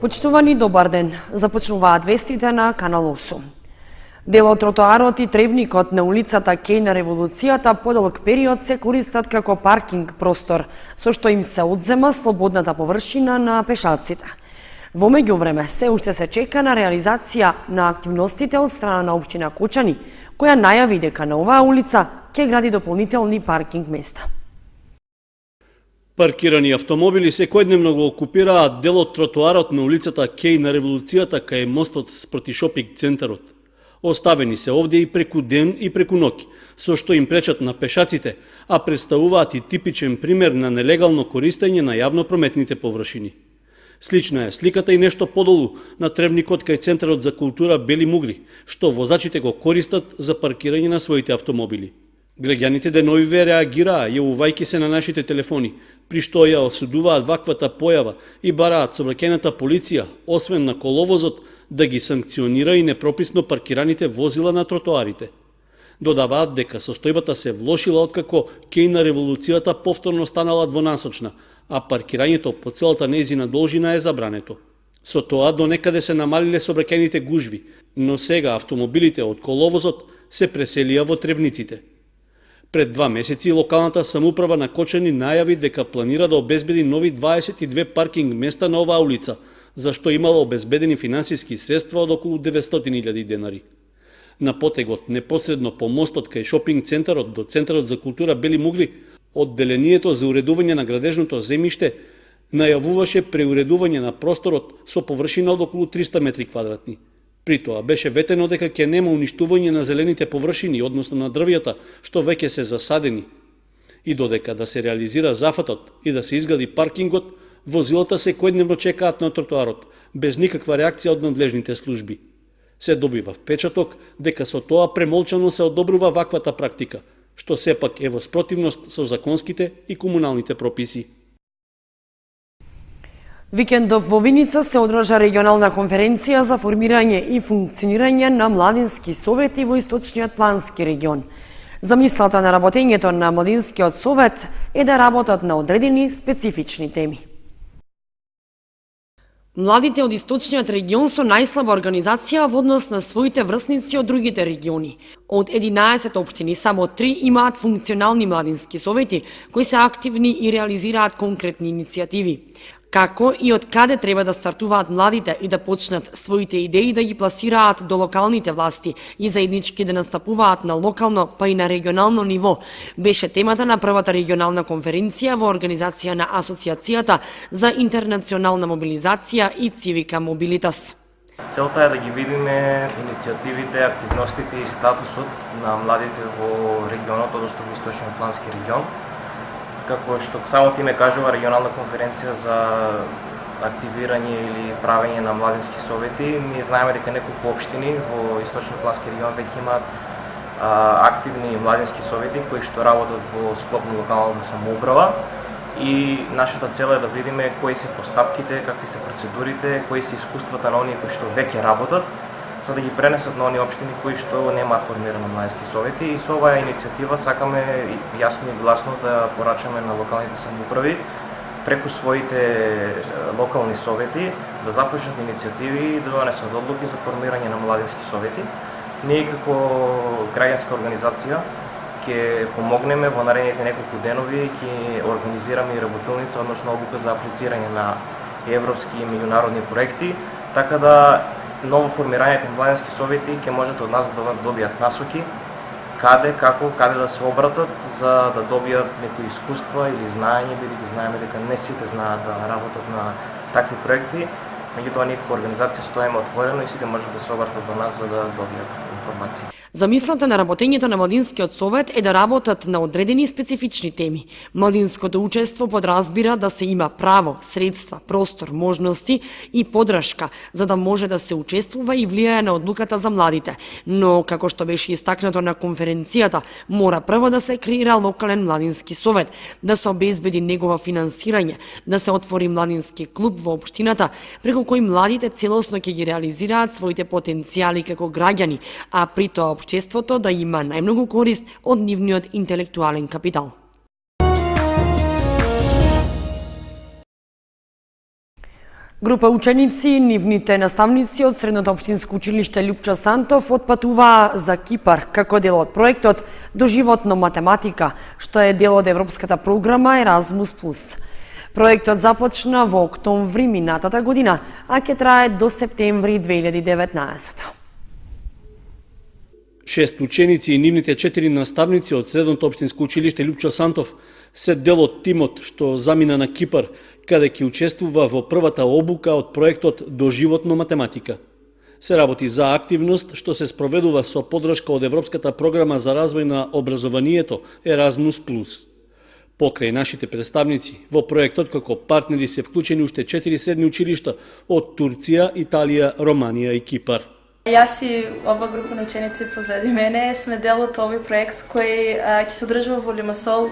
Почитувани, добар ден. Започнуваат вестите на Канал 8. Дел од тротоарот и тревникот на улицата Кеј на Револуцијата подолг период се користат како паркинг простор, со што им се одзема слободната површина на пешаците. Во меѓувреме, се уште се чека на реализација на активностите од страна на општина Кочани, која најави дека на оваа улица ќе гради дополнителни паркинг места. Паркирани автомобили секојдневно го окупираат дел од тротоарот на улицата Кеј на Револуцијата кај мостот спроти шопинг центарот. Оставени се овде и преку ден и преку ноќ, со што им пречат на пешаците, а представуваат и типичен пример на нелегално користење на јавно-прометните површини. Слична е сликата и нешто подолу на тревникот кај Центарот за култура Бели Мугли, што возачите го користат за паркирање на своите автомобили. Граѓаните деновиве реагираа јавувајќи се на нашите телефони, при што ја осудуваат ваквата појава и бараат сообраќајната полиција, освен на коловозот, да ги санкционира и непрописно паркираните возила на тротоарите. Додаваат дека состојбата се влошила откако Кеј на Револуцијата повторно станала двонасочна, а паркирањето по целата нејзина должина е забрането. Со тоа до некаде се намалиле сообраќајните гужви, но сега автомобилите од коловозот се преселија во тревниците. Пред 2 месеци локалната самоуправа на Кочани најави дека планира да обезбеди нови 22 паркинг места на оваа улица, за што имала обезбедени финансиски средства од околу 900.000 денари. На потегот, непосредно по мостот кај шопинг центарот до Центарот за култура Бели Мугли, одделението за уредување на градежното земјиште најавуваше преуредување на просторот со површина од околу 300 метри квадратни. При тоа беше ветено дека ќе нема уништување на зелените површини, односно на дрвјата, што веќе се засадени. И додека да се реализира зафатот и да се изгради паркингот, возилата секојдневно чекаат на тротоарот, без никаква реакција од надлежните служби. Се добива впечаток дека со тоа премолчано се одобрува ваквата практика, што сепак е во спротивност со законските и комуналните прописи. Викендов во Виница се одржа регионална конференција за формирање и функционирање на младински совети во Источниот плански регион. Замислата на работењето на Младинскиот совет е да работат на одредени специфични теми. Младите од Источниот регион со најслаба организација во однос на своите врсници од другите региони. Од 11 општини само 3 имаат функционални младински совети кои се активни и реализираат конкретни иницијативи. Како и од каде треба да стартуваат младите и да почнат своите идеи да ги пласираат до локалните власти и заеднички да настапуваат на локално па и на регионално ниво, беше темата на првата регионална конференција во организација на Асоциацијата за интернационална мобилизација и Цивика Мобилитас. Целта е да ги видиме иницијативите, активностите и статусот на младите во регионот, односно во Источниот плански регион. Како што самото име кажува, регионална конференција за активирање или правење на младински совети, ние знаеме дека неколку општини во Источниот плански регион веќе имаат активни младински совети кои што работат во склоп на локалната самоуправа и нашата цел е да видиме кои се постапките, какви се процедурите, кои се искуствата на оние кои што веќе работат, за да ги пренесат на оние општини кои што немаат формирани младински совети и со оваа иницијатива сакаме јасно и гласно да порачаме на локалните самоуправи преку своите локални совети да започнат иницијативи и да донесат одлуки за формирање на младински совети. Ние како граѓанска организација ќе помогнеме во наредните неколку денови, ќе организираме и работилница, односно обука за аплицирање на европски и меѓународни проекти, така да ново формираните младински совети ќе можат од нас да добијат насоки каде, како, каде да се обратат за да добијат некои искуства или знаење, бидејќи знаеме дека не сите знаат да работат на такви проекти. Меѓутоа, ние како организација стоиме отворено и сите можат да се обратат до нас за да добијат информации. Замислата на работењето на Младинскиот совет е да работат на одредени специфични теми. Младинското учество подразбира да се има право, средства, простор, можности и подршка за да може да се учествува и влијае на одлуката за младите. Но, како што беше истакнато на конференцијата, мора прво да се креира локален младински совет, да се обезбеди негова финансирање, да се отвори младински клуб во општината, преку кој младите целосно ќе ги реализираат своите потенцијали како граѓани, а при тоа општеството да има најмногу корист од нивниот интелектуален капитал. Група ученици, нивните наставници од Средното општинско училиште Лјупчо Сантов отпатуваа за Кипар како дел од проектот Доживотно математика, што е дел од европската програма Еразмус+. Проектот започна во октомври минатата година, а ќе трае до септември 2019. 6 ученици и нивните 4 наставници од Средното општинско училиште Лјупчо Сантов се дел од тимот што замина на Кипар, каде ќе учествува во првата обука од проектот Доживотно математика. Се работи за активност што се спроведува со поддршка од Европската програма за развој на образованието Еразмус+. Покрај нашите представници, во проектот како партнери се вклучени уште 4 средни училишта од Турција, Италија, Романија и Кипар. Јас и ова група на ученици позади мене сме дел од овој проект кој ќе се одржува во Лимасол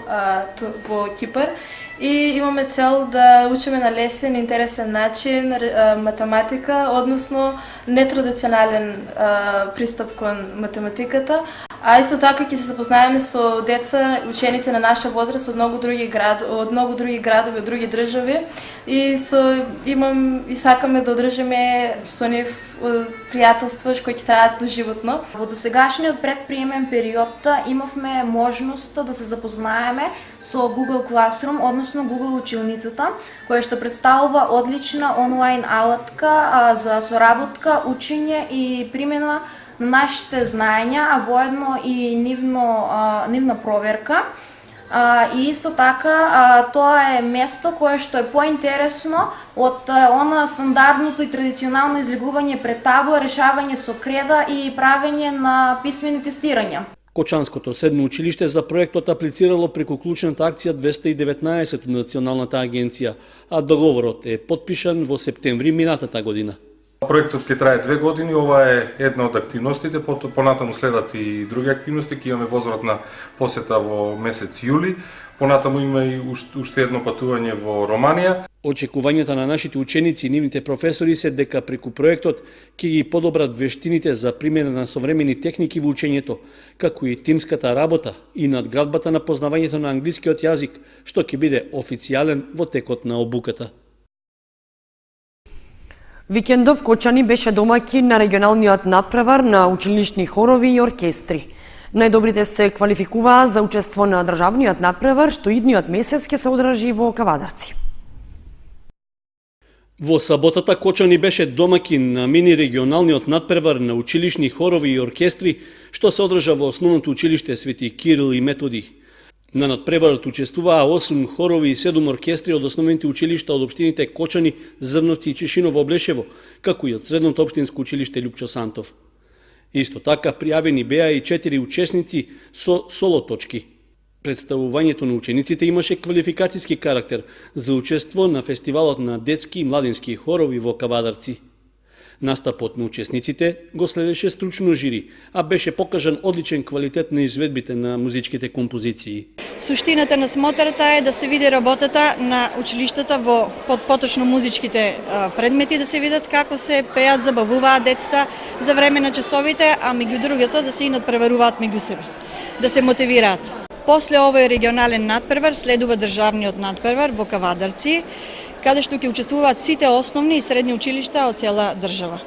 во Кипар и имаме цел да учиме на лесен, интересен начин математика, односно нетрадиционален пристап кон математиката, а исто така ќе се запознаеме со деца, ученици на наша возраст од многу други градови, од други држави и сакаме да одржиме со нив пријателства кои ќе траат доживотно. Во досегашниот предприемен период имавме можност да се запознаеме со Google Classroom, односно Google училницата, која што представува одлична онлайн алатка за соработка, учење и примена на нашите знаења, а воедно и нивна проверка. И исто така, тоа е место кое што е поинтересно од она стандардното и традиционално излегување пред табло, решавање со креда и правење на писмени тестирања. Кочанското средно училиште за проектот аплицирало преку клучната акција 219 од Националната агенција, а договорот е потпишан во септември минатата година. Проектот ќе трае 2 години, ова е една од активностите, понатаму следат и други активности, ќе имаме возвратна посета во месец јули, понатаму има и уште едно патување во Романија. Очекувањата на нашите ученици и нивните професори се дека преку проектот ќе ги подобрат вештините за примена на современи техники во учењето, како и тимската работа и надградбата на познавањето на англискиот јазик, што ќе биде официјален во текот на обуката. Викендов Кочани беше домаќин на регионалниот надпревар на училишни хорови и оркестри. Најдобрите се квалификуваа за учество на државниот надпревар, што идниот месец ќе се одржи во Кавадарци. Во саботата Кочани беше домаќин на мини регионалниот надпревар на училишни хорови и оркестри, што се одржа во основното училиште Свети Кирил и Методи. На надпреварот учествуваа 8 хорови и 7 оркестри од основните училишта од општините Кочани, Зрновци и Чешиново Облешево, како и од Средното општинско училиште Лјупчо Сантов. Исто така пријавени беа и 4 учесници со соло точки. Представувањето на учениците имаше квалификацијски карактер за учество на фестивалот на детски и младински хорови во Кавадарци. Настапот на учесниците го следеше стручно жири, а беше покажан одличен квалитет на изведбите на музичките композиции. Суштината на смотрата е да се види работата на училиштата во поточно музичките предмети, да се видат како се пеат, забавуваат децата за време на часовите, а меѓу другото да се и надпреваруваат меѓу себе, да се мотивираат. После овој регионален надпревар следува државниот надпревар во Кавадарци, каде што ќе учествуваат сите основни и средни училишта од цела држава.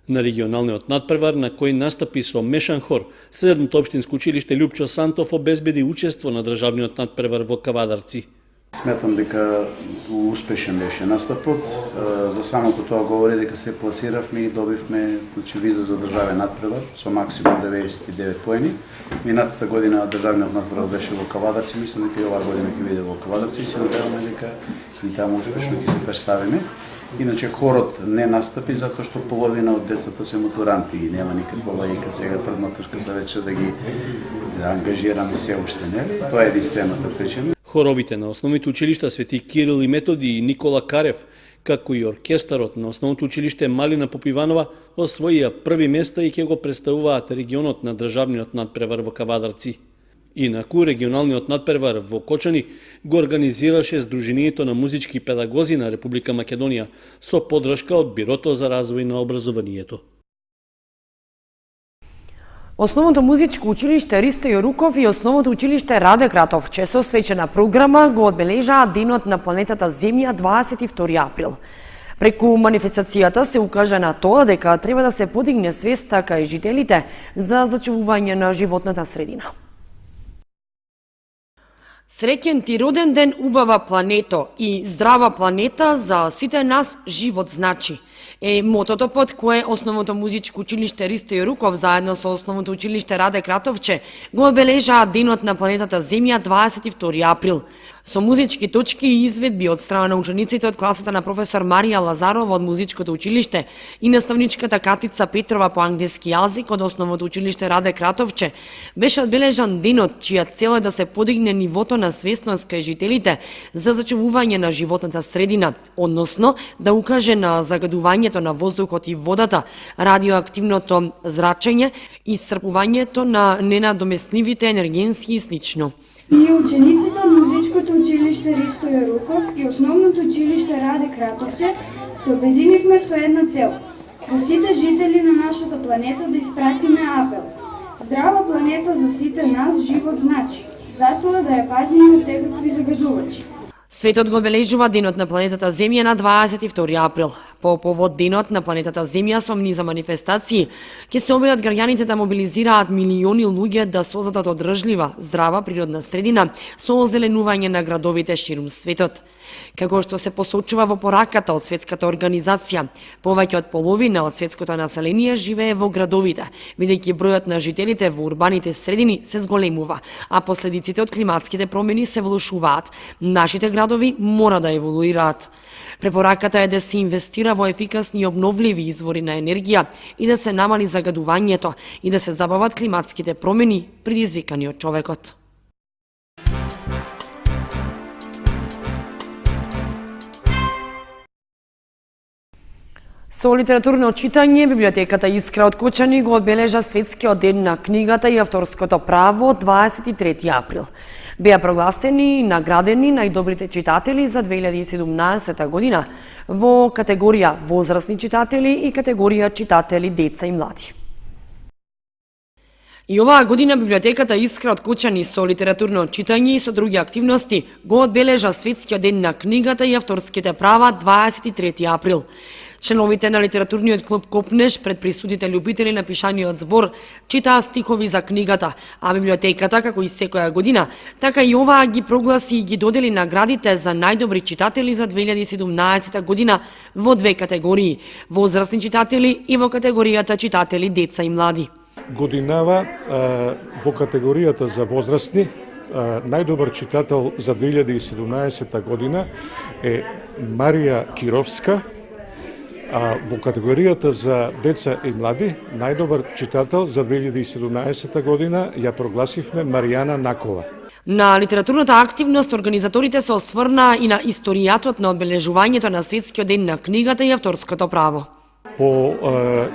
На регионалниот надпревар, на кој настапи со мешан хор, Средното општинско училиште Лјупчо Сантов обезбеди учество на државниот надпревар во Кавадарци. Сметам дека успешен беше настапот. За самото тоа говори дека се пласиравме и добивме виза за државен надпревар со максимум 99 поени. Минатата година државниот надпревар беше во Кавадарци, мислам дека и оваа година ќе биде во Кавадарци и се надеваме дека и таму успешно ќе се представиме. Иначе хорот не настапи затоа што половина од децата се матуранти и нема никаква логика сега пред матурската вечер да ги ангажираме се уште, нели? Тоа е единствената причина. Хоровите на основните училишта Свети Кирил и Методи и Никола Карев, како и оркестарот на основното училиште Малина Попиванова освоија први места и ќе го представуваат регионот на државниот надпревар во Кавадарци. Инаку, регионалниот надпревар во Кочани го организираше Сдруженијето на музички педагози на Република Македонија со поддршка од Бирото за развој на образованието. Основното музичко училиште Ристо Јоруков и основното училиште Раде Кратовче со свечена програма го одбележаа Денот на планетата Земја 22 април. Преку манифестацијата се укажа на тоа дека треба да се подигне свеста кај жителите за зачувување на животната средина. Среќен ти роден ден, убава плането и здрава планета, за сите нас живот значи. Е мотото под кое Основното музичко училиште Ристо Јоруков заедно со Основното училиште Раде Кратовче го одбележаат денот на планетата Земја 22 април. Со музички точки и изведби од страна на учениците од класата на професор Марија Лазарова од музичкото училиште и наставничката Катица Петрова по англиски јазик од Основното училиште Раде Кратовче, беше одбележан денот чија цел е да се подигне нивото на свесност кај жителите за зачувување на животната средина, односно да укаже на загадувањето на воздухот и водата, радиоактивното зрачење, исцрпувањето на ненадоместливите енергенски и слично. Ние, учениците од музичкото училиште Ристо Јоруков и Основното училиште Раде Кратовче, се обединивме со една цел – до сите жители на нашата планета да испратиме апел. Здрава планета за сите нас живот значи, затоа да ја пазиме од секакви загадувачи. Светот го обележува денот на планетата Земја на 22 април. По повод денот на планетата Земја со низа манифестации, ќе се обидат граѓаните да мобилизираат милиони луѓе да создадат одржлива, здрава природна средина со озеленување на градовите ширум светот. Како што се посочува во пораката од Светската организација, повеќе од половина од светското население живее во градовите, бидејќи бројот на жителите во урбаните средини се зголемува, а последиците од климатските промени се влошуваат. Нашите градови мора да еволуираат. Препораката е да се инвестира во ефикасни и обновливи извори на енергија и да се намали загадувањето и да се забават климатските промени предизвикани од човекот. Со литературно читање, библиотеката Искра од Кочани го одбележа Светскиот ден на книгата и авторското право 23 април. Беа прогласени и наградени најдобрите читатели за 2017 година во категорија возрастни читатели и категорија читатели деца и млади. И оваа година библиотеката Искра од Кочани со литературно читање и со други активности го одбележа Светскиот ден на книгата и авторските права 23 април. Членовите на литературниот клуб Копнеш пред присутните љубители на пишаниот збор читаа стихови за книгата, а библиотеката, како и секоја година, така и оваа ги прогласи и ги додели наградите за најдобри читатели за 2017 година во две категории – возрастни читатели и во категоријата читатели деца и млади. Годинава во категоријата за возрастни најдобар читател за 2017 година е Марија Кировска, а во категоријата за деца и млади, најдобар читател за 2017 година ја прогласивме Маријана Накова. На литературната активност организаторите се осврнаа и на историјатот на одбележувањето на Светскиот ден на книгата и авторското право. По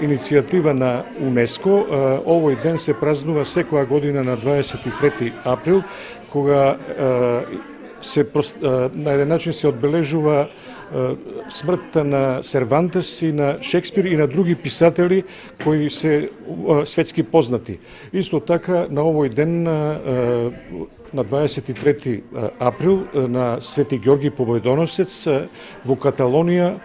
иницијатива на УНЕСКО, овој ден се празнува секоја година на 23 април, кога на еден начин се одбележува смртта на Сервантес и на Шекспир и на други писатели кои се светски познати. Исто така на овој ден на 23 април на Свети Ѓорги Победоносец во Каталонија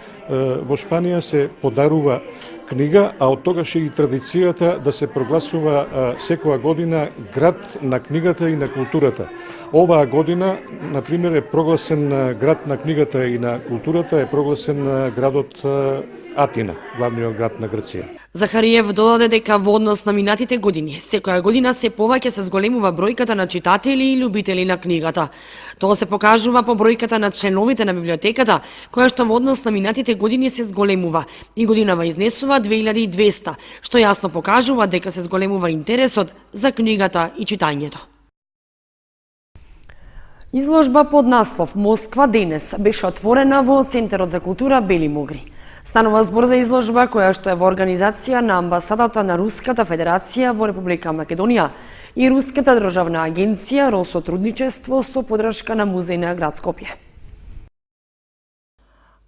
во Шпанија се подарува книга, а од тогаш е и традицијата да се прогласува секоја година град на книгата и на културата. Оваа година, например, е прогласен град на книгата и на културата, е прогласен градот Атина, главниот град на Грција. Захариев додаде дека во однос на минатите години, секоја година се повеќе се зголемува бројката на читатели и љубители на книгата. Тоа се покажува по бројката на членовите на библиотеката, која што во однос на минатите години се зголемува и годинава изнесува 2200, што јасно покажува дека се зголемува интересот за книгата и читањето. Изложба под наслов Москва денес беше отворена во Центарот за култура Бели Могри. Станува збор за изложба која што е во организација на амбасадата на Руската Федерација во Република Македонија и Руската државна агенција Росотрудничество со подршка на Музеј на град Скопје.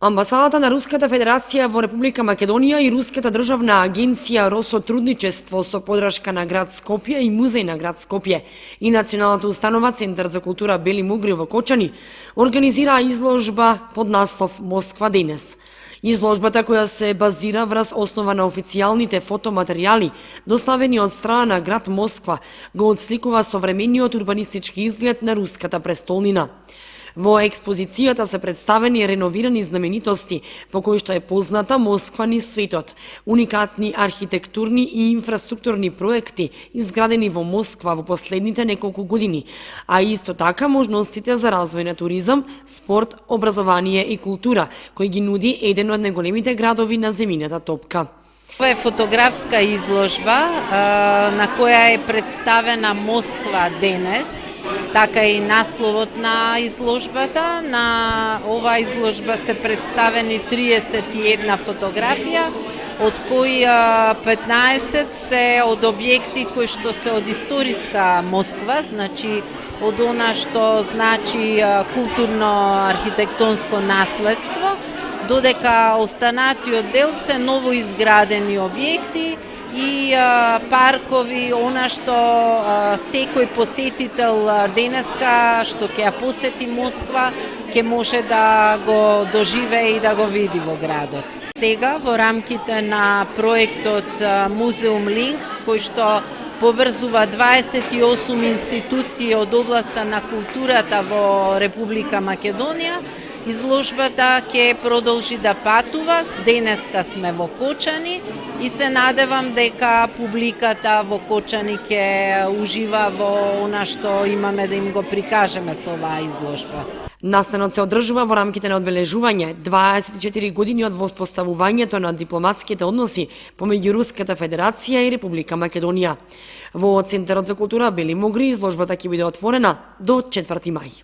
Амбасадата на Руската Федерација во Република Македонија и Руската државна агенција Росотрудничество со подршка на град Скопје и Музеј на град Скопје и Националната установа Центар за култура Бели Могри во Кочани организираа изложба под наслов Москва денес. Изложбата, која се базира врз основа на официјалните фотоматеријали, доставени од страна на град Москва, го отсликува современиот урбанистички изглед на руската престолнина. Во експозицијата се представени реновирани знаменитости, по кои што е позната Москва низ светот, уникатни архитектурни и инфраструктурни проекти изградени во Москва во последните неколку години, а исто така можностите за развој на туризам, спорт, образование и култура, кој ги нуди еден од најголемите градови на земјината топка. Ова е фотографска изложба на која е представена Москва денес. Така и насловот на изложбата. На оваа изложба се представени 31 фотографија, од кои 15 се од објекти кои што се од историска Москва, значи од она што значи културно-архитектонско наследство, додека останатиот дел се новоизградени објекти и паркови, она што секој посетител денеска што ќе ја посети Москва, ќе може да го доживее и да го види во градот. Сега во рамките на проектот Музеум Линк, кој што поврзува 28 институции од областа на културата во Република Македонија, изложбата ќе продолжи да патува. Денеска сме во Кочани и се надевам дека публиката во Кочани ќе ужива во она што имаме да им го прикажеме со оваа изложба. Настанот се одржува во рамките на одбележување 24 години од воспоставувањето на дипломатските односи помеѓу Руската Федерација и Република Македонија. Во Центарот за култура Бели Могри изложбата ќе биде отворена до 4 мај.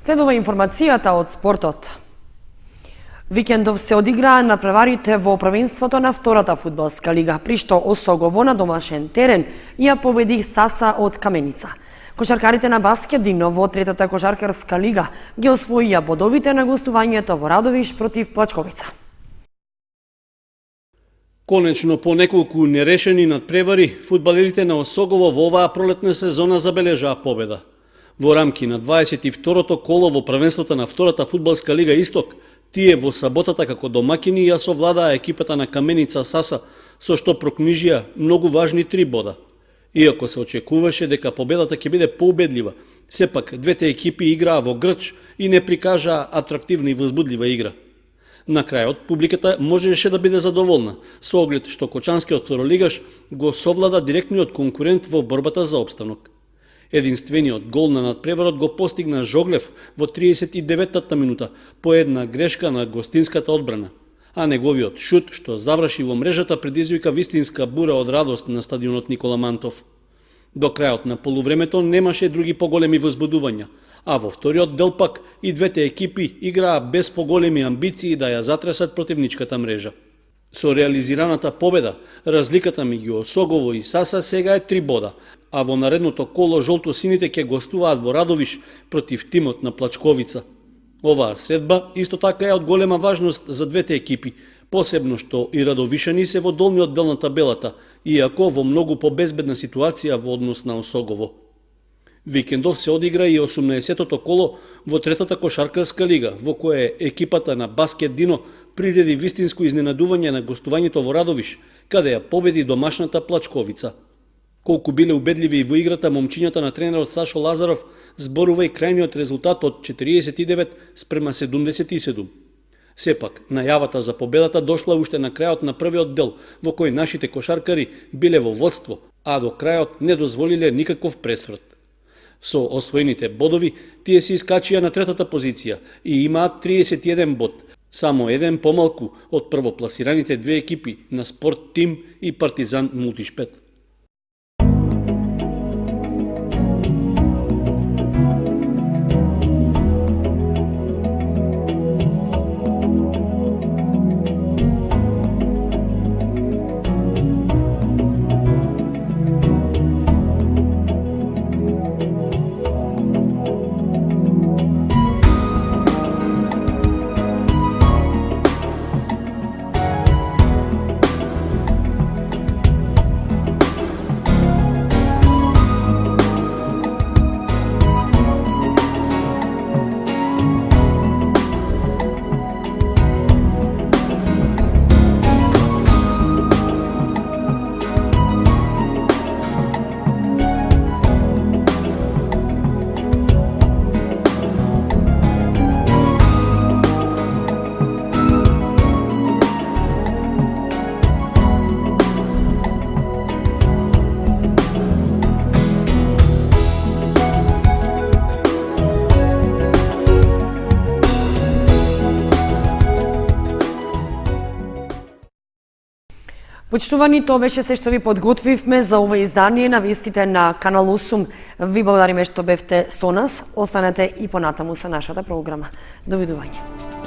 Следува информацијата од спортот. Викендов се одиграа надпреварите во првенството на втората фудбалска лига, при што Осогово на домашен терен ја победи Саса од Каменица. Кошаркарите на Баскет Дино во третата кошаркарска лига ги освоија бодовите на гостувањето во Радовиш против Плачковица. Конечно, по неколку нерешени надпревари, фудбалерите на Осогово во оваа пролетна сезона забележаа победа. Во рамки на 22-то коло во првенството на втората фудбалска лига Исток, тие во саботата како домакини ја совладаа екипата на Каменица Саса, со што прокнижија многу важни 3 бода. Иако се очекуваше дека победата ќе биде поубедлива, сепак двете екипи играа во грч и не прикажаа атрактивна и возбудлива игра. На крајот, публиката можеше да биде задоволна, со оглед што кочанскиот второлигаш го совлада директниот конкурент во борбата за опстанок. Единствениот гол на надпреварот го постигна Жоглев во 39-та минута по една грешка на гостинската одбрана, а неговиот шут што заврши во мрежата предизвика вистинска бура од радост на стадионот Никола Мантов. До крајот на полувремето немаше други поголеми возбудувања, а во вториот дел пак и двете екипи играа без поголеми амбиции да ја затресат противничката мрежа. Со реализираната победа, разликата меѓу Осогово и Саса сега е 3 бода, а во наредното коло жолто-сините ќе гостуваат во Радовиш против тимот на Плачковица. Оваа средба исто така е од голема важност за двете екипи, посебно што и радовишани се во долниот дел на табелата, иако во многу побезбедна ситуација во однос на Осогово. Викендов се одигра и 18-тото коло во третата кошаркарска лига, во која екипата на Баскет Дино приреди вистинско изненадување на гостувањето во Радовиш, каде ја победи домашната Плачковица. Колку биле убедливи и во играта, момчињата на тренерот Сашо Лазаров зборува и крајниот резултат од 49 спрема 77. Сепак, најавата за победата дошла уште на крајот на првиот дел, во кој нашите кошаркари биле во водство, а до крајот не дозволиле никаков пресврт. Со освоените бодови, тие се искачија на третата позиција и имаат 31 бод, само еден помалку од првопласираните две екипи на Спорт Тим и Партизан Мултишпет. Почитувани, тоа беше се што ви подготвивме за ова издание на вестите на Канал 8. Ви благодариме што бевте со нас. Останете и понатаму со нашата програма. Довидување.